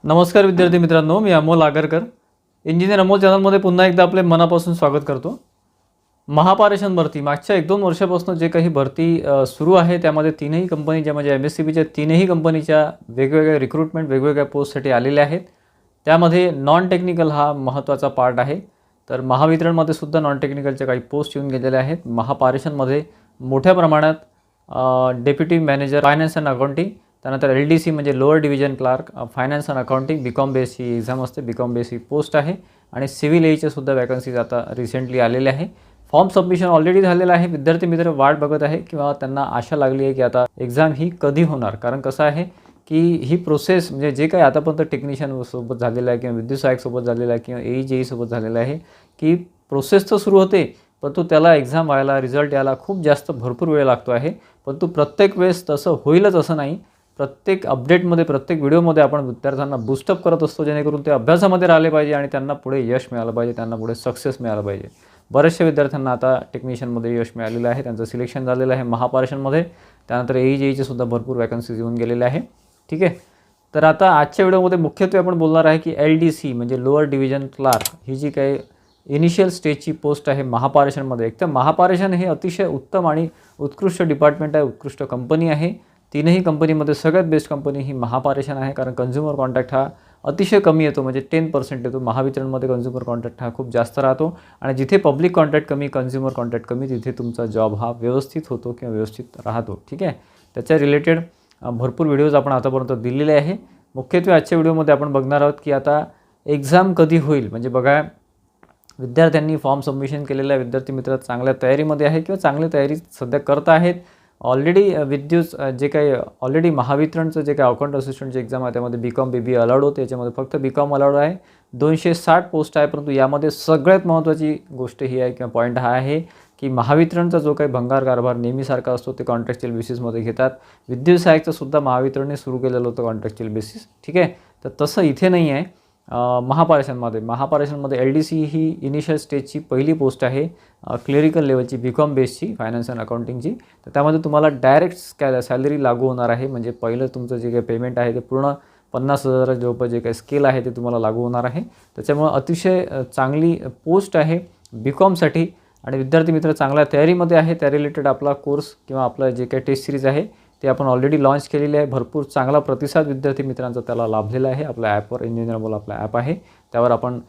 नमस्कार विद्यार्थी मित्रांनो, मी अमोल आगरकर. इंजिनियर अमोल चॅनलमध्ये पुन्हा एकदा आपले मनापासून स्वागत करतो. महापारेषण भरती मागच्या 1-2 वर्षापासून जे काही भरती सुरू आहे त्यामध्ये तीनही कंपनी ज्या म्हणजे MSCBच्या तीनही कंपनीच्या वेगवेगळ्या रिक्रुटमेंट वेगवेगळ्या पोस्टसाठी आलेल्या आहेत. त्यामध्ये नॉन टेक्निकल हा महत्त्वाचा पार्ट आहे. तर महावितरणमध्ये सुद्धा नॉन टेक्निकलच्या काही पोस्ट येऊन गेलेल्या आहेत. महापारेषणमध्ये मोठ्या प्रमाणात deputy manager finance and accounting, त्यानंतर LDC म्हणजे lower division clerk finance and accounting BCom base ही एक्झाम असते. BCom बेस ही पोस्ट आहे आणि सिव्हिल एच्या सुद्धा वॅकन्सीज आता रिसेंटली आलेल्या आहे. फॉर्म सबमिशन ऑलरेडी झालेलं आहे. विद्यार्थी मित्र वाट बघत आहे किंवा त्यांना आशा लागली आहे की आता एक्झाम ही कधी होणार. कारण कसं आहे की ही प्रोसेस म्हणजे जे काही आतापर्यंत टेक्निशियन सोबत झालेलं आहे किंवा विद्युत सहाय्यक सोबत झालेलं आहे किंवा AE सोबत झालेलं आहे की प्रोसेस तर सुरू होते, परंतु त्याला एक्झाम व्हायला रिझल्ट यायला खूप जास्त भरपूर वेळ लागतो आहे. परंतु प्रत्येक वेळेस तसं होईलच असं नाही. प्रत्येक अपडेटमध्ये प्रत्येक व्हिडिओमध्ये आपण विद्यार्थ्यांना बूस्टअप करत असतो जेणेकरून ते अभ्यासामध्ये राहिले पाहिजे आणि त्यांना पुढे यश मिळालं पाहिजे, त्यांना पुढे सक्सेस मिळालं पाहिजे. बऱ्याचशा विद्यार्थ्यांना आता टेक्निशियनमध्ये यश मिळालेलं आहे, त्यांचं सिलेक्शन झालेलं आहे महापारेषणमध्ये. त्यानंतर AE सुद्धा भरपूर वॅकन्सीज येऊन गेलेल्या आहे. ठीक आहे. तर आता आजच्या व्हिडिओमध्ये मुख्यत्वे आपण बोलणार आहे की LDC म्हणजे लोअर डिव्हिजन क्लार्क ही जी काही इनिशियल स्टेजची पोस्ट आहे महापारेषणमध्ये. एक तर महापारेषण हे अतिशय उत्तम आणि उत्कृष्ट डिपार्टमेंट आहे, उत्कृष्ट कंपनी आहे. तीनही कंपनीमध्ये सगळ्यात बेस्ट कंपनी ही महापारेषण आहे. कारण कन्झ्युमर कॉन्ट्रॅक्ट हा अतिशय कमी येतो, म्हणजे 10% येतो. महावितरणमध्ये कन्झ्युमर कॉन्ट्रॅक्ट हा खूप जास्त राहतो आणि जिथे पब्लिक कॉन्ट्रॅक्ट कमी, कन्झ्युमर कॉन्ट्रॅक्ट कमी, तिथे तुमचा जॉब हा व्यवस्थित होतो किंवा व्यवस्थित राहतो. ठीक आहे. त्याच्या रिलेटेड भरपूर व्हिडिओज आपण आतापर्यंत दिलेले आहे. मुख्यत्वे आजच्या व्हिडिओमध्ये आपण बघणार आहोत की आता एक्झाम कधी होईल. म्हणजे बघा, विद्यार्थ्यांनी फॉर्म सबमिशन केलेल्या विद्यार्थी मित्र चांगल्या तयारीमध्ये आहे किंवा चांगली तयारी सध्या करत आहेत. ऑलरेडी विद्युत जे काही ऑलरेडी महावितरणचं जे काही अकाउंट असिस्टंटची एक्झाम आहे त्यामध्ये BCom BBA अलाउड होते. याच्यामध्ये फक्त BCom अलाउड आहे. 260 पोस्ट आहे. परंतु यामध्ये सगळ्यात महत्त्वाची गोष्ट ही आहे किंवा पॉईंट हा आहे की महावितरणचा जो काही भंगार कारभार नेहमीसारखा असतो ते कॉन्ट्रॅक्च्युअल बेसिसमध्ये घेतात. विद्युत सहाय्यकचं सुद्धा महावितरणने सुरू केलेलं होतं कॉन्ट्रॅक्च्युअल बेसिस. ठीक आहे. तर तसं इथे नाही आहे. महापारेषणमध्ये LDC ही इनिशियल स्टेजची पहिली पोस्ट आहे, क्लेरिकल लेवलची BCom बेसची फायनान्स अँड अकाउंटिंगची. तर त्यामध्ये तुम्हाला डायरेक्ट सॅलरी लागू होणार आहे. म्हणजे पहिलं तुमचं जे काही पेमेंट आहे ते पूर्ण 50,000 जवळपास जे काही स्केल आहे ते तुम्हाला लागू होणार आहे. त्याच्यामुळे अतिशय चांगली पोस्ट आहे BComसाठी आणि विद्यार्थी मित्र चांगल्या तयारीमध्ये आहे. त्या रिलेटेड आपला कोर्स किंवा आपलं जे काही टेस्ट सिरीज आहे ते आपण ऑलरेडी लॉन्च केलेली आहे. भरपूर चांगला प्रतिसाद विद्यार्थी मित्रांचा त्याला लाभलेला आहे. आपल्या ॲपवर इंजिनियर अमोल आपला ॲप आहे, त्यावर आपण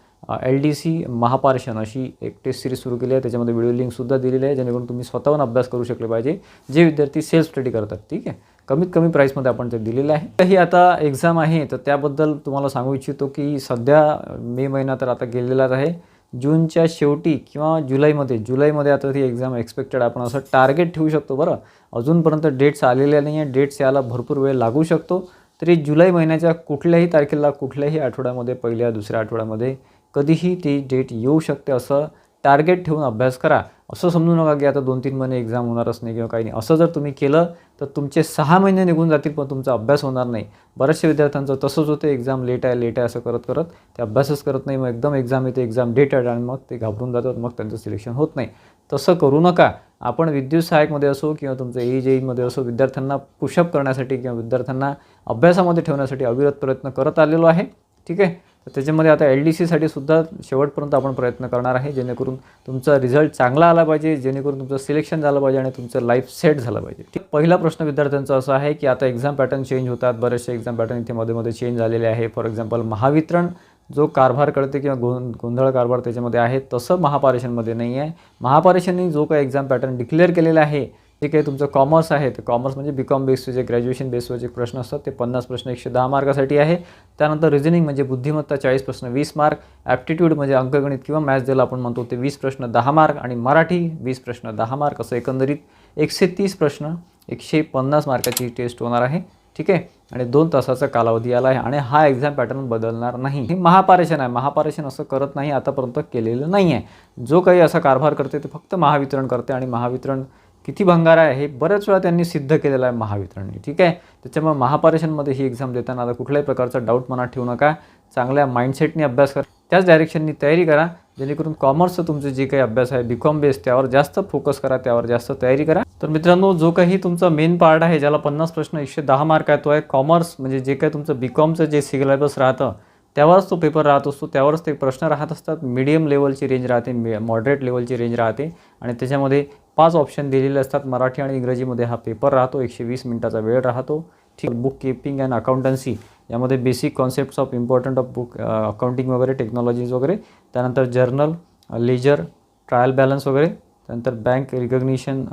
LDC महापारेषण अशी एक टेस्ट सिरीज सुरू केली आहे. त्याच्यामध्ये व्हिडिओ लिंकसुद्धा दिलेली आहे जेणेकरून तुम्ही स्वतःहून अभ्यास करू शकले पाहिजे जे विद्यार्थी सेल्फ स्टडी करतात. ठीक आहे. कमीत कमी प्राईसमध्ये आपण ते दिलेलं आहे. ही आता एक्झाम आहे तर त्याबद्दल तुम्हाला सांगू इच्छितो की सध्या मे महिना तर आता गेलेलाच आहे. जूनच्या शेवटी किंवा जुलैमध्ये आता ती एक्झाम एक्सपेक्टेड आपण असं टार्गेट ठेवू शकतो. बरं, अजूनपर्यंत डेट्स आलेल्या नाही आहे. डेट्स यायला भरपूर वेळ लागू शकतो. तरी जुलै महिन्याच्या कुठल्याही तारखेला कुठल्याही आठवड्यामध्ये पहिल्या दुसऱ्या आठवड्यामध्ये कधीही ती डेट येऊ शकते. असं टार्गेट ठेवून अभ्यास करा. असं समजू नका की आता 2-3 महिने एक्झाम होणारच नाही किंवा काही नाही. असं जर तुम्ही केलं तर तुमचे 6 महिने निघून जातील पण तुमचा अभ्यास होणार नाही. बऱ्याचशा विद्यार्थ्यांचं तसंच होतं, एक्झाम लेट आहे असं करत ते अभ्यासच करत नाही. मग एकदम एक्झाम येते, एक्झाम डेट आहे आणि मग ते घाबरून जातात, मग त्यांचं सिलेक्शन होत नाही. तसं करू नका. आपण विद्युत सहाय्यकमध्ये असो किंवा तुमचं AE असो विद्यार्थ्यांना पुशअप करण्यासाठी किंवा विद्यार्थ्यांना अभ्यासामध्ये ठेवण्यासाठी अविरत प्रयत्न करत आलेलो आहे. ठीक आहे. तर त्याच्यामध्ये आता LDCसाठी सुद्धा शेवटपर्यंत आपण प्रयत्न करणार आहे जेणेकरून तुमचा रिझल्ट चांगला आला पाहिजे, जेणेकरून तुमचं सिलेक्शन झालं पाहिजे आणि तुमचं लाईफ सेट झालं पाहिजे. ठीक. पहिला प्रश्न विद्यार्थ्यांचा असा आहे की आता एक्झाम पॅटर्न चेंज होतात. बरेचसे एक्झाम पॅटर्न इथे मध्ये चेंज झालेले आहे. फॉर एक्झाम्पल महावितरण जो कारभार करते किंवा गोंधळ कारभार त्याच्यामध्ये आहे तसं महापारेषणमध्ये नाही आहे. महापारेषणने जो काही एक्झाम पॅटर्न डिक्लेअर केलेला आहे जे काही तुमचं कॉमर्स आहे तर कॉमर्स म्हणजे BCom बेसचे जे ग्रॅज्युएशन बेसवर जे प्रश्न असतात ते 50 प्रश्न 110 मार्कासाठी आहे. त्यानंतर रिझनिंग म्हणजे बुद्धिमत्ता 40 प्रश्न 20 मार्क, ॲप्टिट्यूड म्हणजे अंकगणित किंवा मॅथ्स ज्याला आपण म्हणतो ते 20 प्रश्न 10 मार्क आणि मराठी 20 प्रश्न 10 मार्क, असं एकंदरीत 130 प्रश्न 150 मार्काची टेस्ट होणार आहे. ठीक आहे. आणि 2 तासाचा कालावधी आला आहे आणि हा एक्झाम पॅटर्न बदलणार नाही. हे महापारेषण आहे. महापारेषण असं करत नाही, आतापर्यंत केलेलं नाही आहे. जो काही असा कारभार करते ते फक्त महावितरण करते आणि महावितरण किती भंगार आहे हे बऱ्याच वेळा त्यांनी सिद्ध केलेलं आहे महावितरणने. ठीक आहे. त्याच्यामुळे महापारेषणमध्ये ही एक्झाम देताना आता कुठल्याही प्रकारचा डाऊट मनात ठेवू नका. चांगल्या माइंडसेटने अभ्यास करा. त्याच डायरेक्शननी तयारी करा, जेणेकरून कॉमर्सचं तुमचं जे काही अभ्यास आहे BCom बेस त्यावर जास्त फोकस करा, त्यावर जास्त तयारी करा. तर मित्रांनो, जो काही तुमचा मेन पार्ट आहे ज्याला 50 प्रश्न 110 मार्क आहे तो आहे कॉमर्स. म्हणजे जे काही तुमचं BComचं जे सिलेबस राहतं त्यावरच तो पेपर राहत असतो, त्यावरच ते प्रश्न राहत असतात. मीडियम लेवलची रेंज राहते, मॉडरेट लेवलची रेंज राहते आणि त्याच्यामध्ये 5 ऑप्शन दिलेले असतात. मराठी आणि इंग्रजीमध्ये हा पेपर राहतो. 120 मिनिटाचा वेळ राहतो. ठीक. बुक कीपिंग अँड अकाउंटन्सी यामध्ये basic concepts of important of book accounting वगैरे, टेक्नॉलॉजीज वगैरे, त्यानंतर जर्नल, लेजर, ट्रायल बॅलन्स वगैरे, त्यानंतर बँक रिकग्निशन,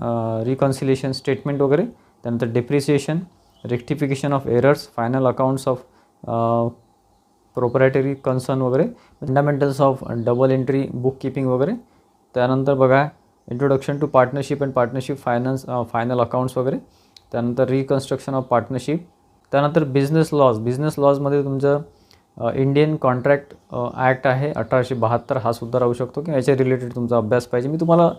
रिकॉन्सिलेशन स्टेटमेंट वगैरे, त्यानंतर depreciation, rectification of errors, final accounts of proprietary concern वगैरे, fundamentals of double entry bookkeeping वगैरे. त्यानंतर बघा introduction to partnership and partnership finance, final accounts वगैरे, त्यानंतर रिकन्स्ट्रक्शन ऑफ पार्टनरशिप, त्यानंतर बिझनेस लॉजमध्ये तुमचं इंडियन कॉन्ट्रॅक्ट ॲक्ट आहे 1872, हा सुद्धा राहू शकतो किंवा याच्या रिलेटेड तुमचा अभ्यास पाहिजे. मी तुम्हाला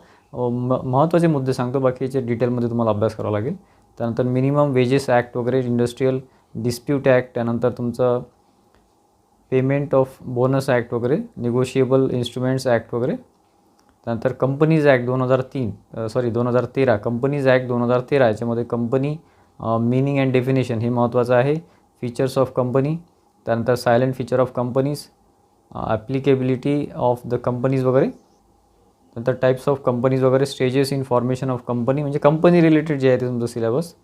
महत्त्वाचे मुद्दे सांगतो, बाकीचे डिटेलमध्ये तुम्हाला अभ्यास करावा लागेल. त्यानंतर मिनिमम वेजेस ॲक्ट वगैरे, इंडस्ट्रियल डिस्प्यूट ॲक्ट, त्यानंतर तुमचं पेमेंट ऑफ बोनस ॲक्ट वगैरे, निगोशिएबल इन्स्ट्रुमेंट्स ॲक्ट वगैरे, त्यानंतर कंपनीज ॲक्ट 2013, कंपनीज ॲक्ट 2013 याच्यामध्ये कंपनी मीनिंग अँड डेफिनेशन हे महत्त्वाचं आहे. फीचर्स ऑफ कंपनी, त्यानंतर salient feature of companies, applicability of the companies वगैरे, नंतर टाईप्स ऑफ कंपनीज वगैरे, stages in formation of company, म्हणजे कंपनी रिलेटेड जे आहे ते तुमचं सिलेबस.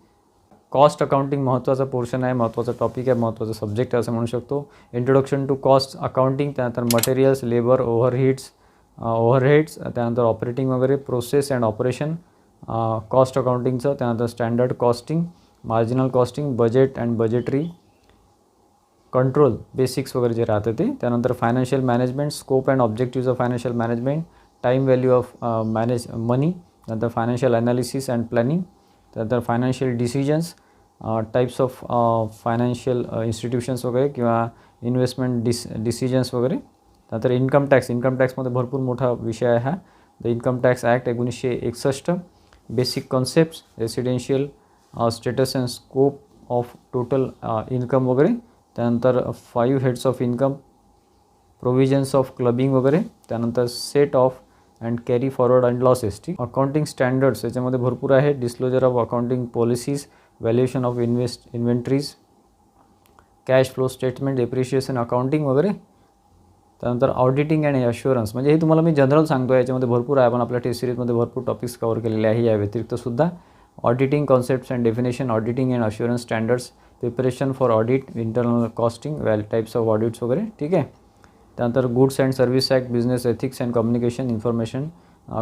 कॉस्ट अकाउंटिंग महत्त्वाचा पोर्शन आहे, महत्त्वाचा टॉपिक आहे, महत्त्वाचा सब्जेक्ट आहे असं म्हणू शकतो. इंट्रोडक्शन टू कॉस्ट अकाउंटिंग, त्यानंतर मटेरियल्स, लेबर, ओव्हरहेड्स, त्यानंतर ऑपरेटिंग वगैरे, प्रोसेस अँड ऑपरेशन कॉस्ट अकाउंटिंगचं, त्यानंतर standard costing, marginal costing, budget and budgetary control basics वगैरे जे राहतं ते, त्यानंतर financial management, scope and objectives of financial management, time value of money, त्यानंतर फायनान्शियल ॲनालिसिस अँड प्लॅनिंग, त्यानंतर financial decisions, types of financial institutions वगैरे किंवा investment decisions वगैरे. त्यानंतर इन्कम टॅक्समध्ये भरपूर मोठा विषय आहे हा. The income tax act 1961, basic concepts, residential status and scope of total income वगैरे, त्यानंतर 5 heads of income, provisions of clubbing वगैरे, त्यानंतर set of and carry forward and losses. ठीक. अकाउंटिंग स्टँडर्ड्स याच्यामध्ये भरपूर आहे. Disclosure of accounting policies, valuation of inventories, cash flow statement, depreciation accounting वगैरे, त्यानंतर ऑडिटिंग अँड अश्युरन्स. म्हणजे हे तुम्हाला मी जनरल सांगतो, याच्यामध्ये भरपूर आहे. आपण आपल्या टेस्ट सिरीजमध्ये भरपूर टॉपिक्स कव्हर केलेले आहे. या व्यतिरिक्त सुद्धा auditing concepts and definition, auditing and assurance standards, preparation for audit, internal costing, types of audits वगैरे. ठीक आहे. त्यानंतर goods and service act, business ethics and communication, information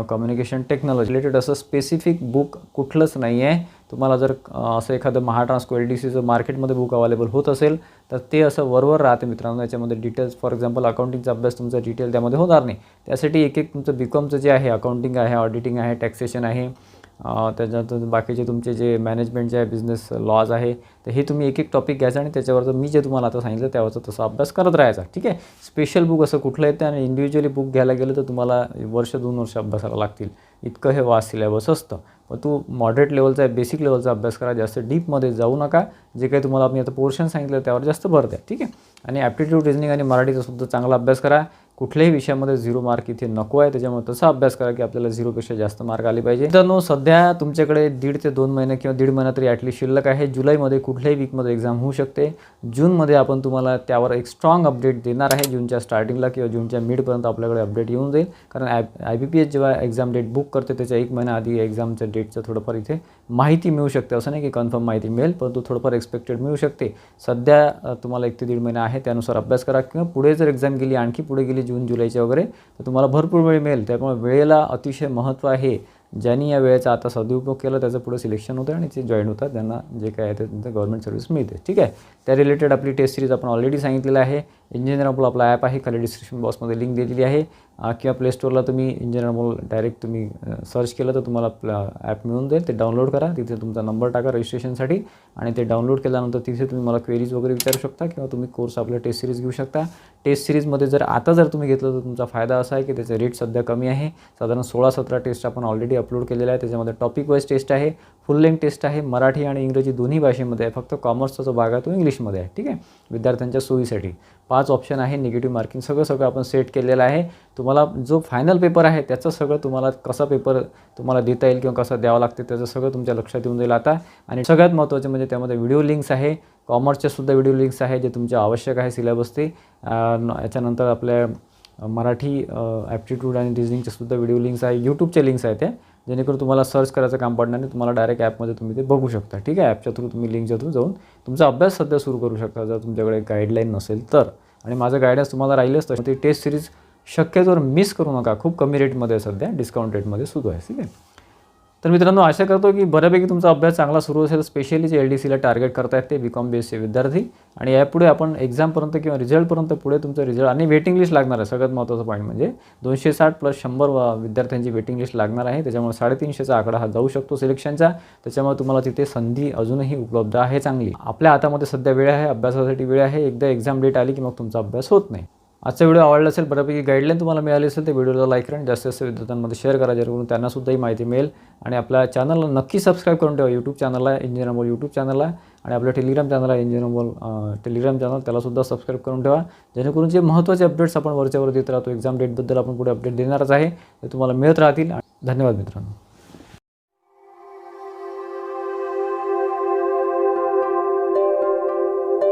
communication technology related. असं स्पेसिफिक बुक कुठलंच नाही आहे. तुम्हाला जर असं एखादं महाट्रान्सको LDCचं मार्केटमध्ये बुक अवेलेबल होत असेल तर ते असं वरवर राहते मित्रांनो. याच्यामध्ये डिटेल्स, फॉर एक्झाम्पल अकाउंटिंगचा अभ्यास तुमचा डिटेल त्यामध्ये होणार नाही. त्यासाठी एक तुमचं BComचं जे आहे, अकाउंटिंग आहे, ऑडिटिंग आहे, टॅक्सेशन आहे, त्याच्यानंतर बाकीचे तुमचे जे मॅनेजमेंटचे आहे, बिझनेस लॉज आहे, तर हे तुम्ही एक टॉपिक घ्यायचं आणि त्याच्यावरचं मी जे तुम्हाला आता सांगितलं त्यावरचं तसा अभ्यास करत राहायचा. ठीक आहे. स्पेशल बुक असं कुठलं येतं आणि इंडिव्हिज्युअली बुक घ्यायला गेलं तर तुम्हाला 1-2 वर्ष अभ्यासाला लागतील, इतकं हे वास्ट सिलेबस असतं. पण तू मॉडरेट लेवलचा आहे, बेसिक लेवलचा अभ्यास करा, जास्त डीपमध्ये जाऊ नका. जे काही तुम्हाला मी आता पोर्शन सांगितलं त्यावर जास्त भर द्या. ठीक आहे. आणि ॲप्टिट्यूड, रिजनिंग आणि मराठीचा सुद्धा चांगला अभ्यास करा. कुठल्याही विषयामध्ये 0 मार्क इथे नको आहे, त्याच्यामुळे तसा अभ्यास करा की आपल्याला 0पेक्षा जास्त मार्क आले पाहिजे. मित्रांनो, सध्या तुमच्याकडे 1.5 ते 2 महिने किंवा 1.5 महिना तरी ॲटलीस्ट शिल्लक आहे. जुलैमध्ये कुठल्याही वीकमध्ये एक्झाम होऊ शकते. जूनमध्ये आपण तुम्हाला त्यावर एक स्ट्रॉंग अपडेट देणार आहे. जूनच्या स्टार्टिंगला किंवा जूनच्या मिडपर्यंत आपल्याकडे अपडेट येऊन जाईल. कारण IBPS जेव्हा एक्झाम डेट बुक करते त्याच्या 1 महिना आधी एक्झामच्या डेटचं थोडंफार इथे माहिती मिळू शकते. असं नाही की कन्फर्म माहिती मिळेल, परंतु थोडंफार एक्सपेक्टेड मिळू शकते. सध्या तुम्हाला 1 ते 1.5 महिना आहे, त्यानुसार अभ्यास करा. किंवा पुढे जर एक्झाम गेली, आणखी पुढे गेली जून जुलैच्या वगैरे, तर तुम्हाला भरपूर वेळ मिळेल. त्यामुळे वेळेला अतिशय महत्त्व आहे. ज्यांनी या वेळेचा आता सदुपयोग केला त्याचं पुढे सिलेक्शन होतं आणि ते जॉईन होतात, त्यांना जे काय आहे ते त्यांचं गव्हर्नमेंट सर्व्हिस मिळते. ठीक आहे. त्या रिलेटेड आपली टेस्ट सिरीज आपण ऑलरेडी सांगितलेलं आहे. इंजिनियर आपला ॲप आहे, खाली डिस्क्रिप्शन बॉक्समध्ये लिंक दिलेली आहे. किंवा प्ले स्टोअरला तुम्ही इंजिनियर अनमोल डायरेक्ट तुम्ही सर्च केलं तर तुम्हाला आपलं ॲप मिळून जाईल. ते डाउनलोड करा, तिथे तुमचा नंबर टाका रजिस्ट्रेशनसाठी आणि ते डाउनलोड केल्यानंतर तिथे तुम्ही मला क्वेरीज वगैरे विचारू शकता किंवा तुम्ही कोर्स आपल्या टेस्ट सिरीज घेऊ शकता. टेस्ट सिरीजमध्ये जर तुम्ही घेतलं तर तुमचा फायदा असा आहे की त्याचे रेट सध्या कमी आहे. साधारण 16-17 टेस्ट आपण ऑलरेडी अपलोड केलेला आहे. त्याच्यामध्ये टॉपिक वाईज टेस्ट आहे, फुल लेंथ टेस्ट आहे, मराठी आणि इंग्रजी दोन्ही भाषेमध्ये आहे. फक्त कॉमर्सचा जो भाग आहे तो इंग्लिशमध्ये आहे. ठीक आहे, विद्यार्थ्यांच्या सोयीसाठी 5 ऑप्शन आहे, निगेटिव्ह मार्किंग सगळं आपण सेट केलेलं आहे. तुम्हाला जो फायनल पेपर आहे त्याचं सगळं तुम्हाला कसा पेपर तुम्हाला देता येईल किंवा कसा द्यावा लागते त्याचं सगळं तुमच्या लक्षात येऊन जाईल आता. आणि सगळ्यात महत्त्वाचं म्हणजे त्यामध्ये व्हिडिओ लिंक्स आहे, कॉमर्सचे सुद्धा व्हिडिओ लिंक्स आहे जे तुमचे आवश्यक आहे सिलेबस ते. याच्यानंतर आपल्या मराठी ॲप्टिट्यूड आणि रिजनिंगचे सुद्धा व्हिडिओ लिंक्स आहे, यूट्यूबचे लिंक्स आहेत त्या, जेणेकरून तुम्हाला सर्च करायचं काम पडणार नाही. तुम्हाला डायरेक्ट ॲपमध्ये तुम्ही ते बघू शकता. ठीक आहे, ॲपच्या थ्रू तुम्ही लिंकच्या थ्रू जाऊन तुमचा अभ्यास सध्या सुरू करू शकता जर तुमच्याकडे गाईडलाईन नसेल तर. आणि माझं गायडन्स तुम्हाला राहीलच तर ती टेस्ट सिरीज शक्यतोवर मिस करू नका. खूप कमी रेटमध्ये सध्या डिस्काउंट रेटमध्ये सुरू आहे. ठीक आहे, तर मित्रांनो आशा करतो की बऱ्यापैकी तुमचा अभ्यास चांगला सुरू असेल. स्पेशली जे LDCला टार्गेट करतायत ते BCom बेसचे विद्यार्थी. आणि यापुढे आपण एक्झामपर्यंत किंवा रिझल्टपर्यंत पुढे तुमचं रिझल्ट आणि वेटिंग लिस्ट लागणार आहे. सगळ्यात महत्त्वाचा पॉईंट म्हणजे 260 + 100 विद्यार्थ्यांची वेटिंग लिस्ट लागणार आहे. त्याच्यामुळे 350चा आकडा हा जाऊ शकतो सिलेक्शनचा. त्याच्यामुळे तुम्हाला तिथे संधी अजूनही उपलब्ध आहे चांगली. आपल्या हातामध्ये सध्या वेळ आहे, अभ्यासासाठी वेळ आहे. एकदा एक्झाम डेट आली की मग तुमचा अभ्यास होत नाही. आजचा व्हिडिओ आवडला असेल, बऱ्यापैकी गाईडलाईन तुम्हाला मिळाली असेल तर व्हिडिओला लाईक करा आणि जास्तीत जास्त विद्यार्थ्यांमध्ये शेअर करा जेणेकरून त्यांनासुद्धा ही माहिती मिळेल. आणि आपल्या चॅनलला नक्की सबस्क्राईब करून ठेवा. यूट्यूब चॅनलला इंजिनियर अनमोल यूट्यूब चॅनलला आणि आपल्या टेलिग्राम चॅनलला इंजिनियर अनमोल टेलिग्राम चॅनल त्यालासुद्धा सबस्क्राईब करून ठेवा जेणेकरून जे महत्त्वाचे अपडेट्स आपण वरच्यावर देत राहतो, एक्झाम डेटबद्दल आपण पुढे अपडेट देणारच आहे, ते तुम्हाला मिळत राहतील. धन्यवाद मित्रांनो.